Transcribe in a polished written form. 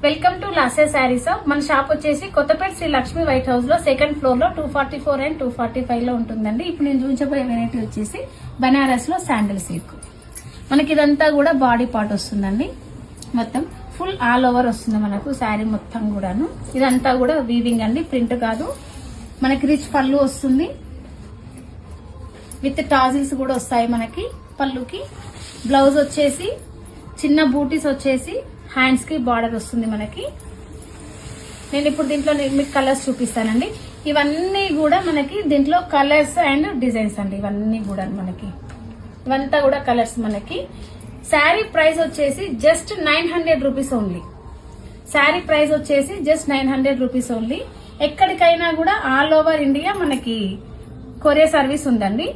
Welcome to లాసే saris. మన shop వచ్చేసి Kothapeta Shri Lakshmi white house లో సెకండ్ ఫ్లోర్ లో 244 అండ్ 245 లో ఉంటుందండి. ఇప్పుడు నేను చూపించబోయే వెరైటీ వచ్చేసి బనారస్ లో శాండిల్ సిల్క్. మనకి ఇదంతా కూడా బాడీ పార్ట్ వస్తుందండి. మొత్తం ఫుల్ ఆల్ ఓవర్ వస్తుంది మనకు శారీ మొత్తం కూడాను. ఇదంతా కూడా వీవింగ్ అండి, ప్రింట్ కాదు. మనకి రిచ్ పళ్ళు వస్తుంది, విత్ టాజిల్స్ కూడా వస్తాయి మనకి పళ్ళుకి. బ్లౌజ్ వచ్చేసి చిన్న బూటీస్ వచ్చేసి హ్యాండ్స్ కి బార్డర్ వస్తుంది మనకి. నేను ఇప్పుడు దీంట్లో మీకు కలర్స్ చూపిస్తానండి. ఇవన్నీ కూడా మనకి దీంట్లో కలర్స్ అండ్ డిజైన్స్ అండి. ఇవన్నీ కూడా మనకి ఇవంతా కూడా కలర్స్ మనకి. శారీ ప్రైస్ వచ్చేసి just 900 rupees only. Sari price వచ్చేసి జస్ట్ 900 రూపీస్ ఓన్లీ. ఎక్కడికైనా కూడా ఆల్ ఓవర్ ఇండియా మనకి కొరియర్ సర్వీస్ ఉందండి.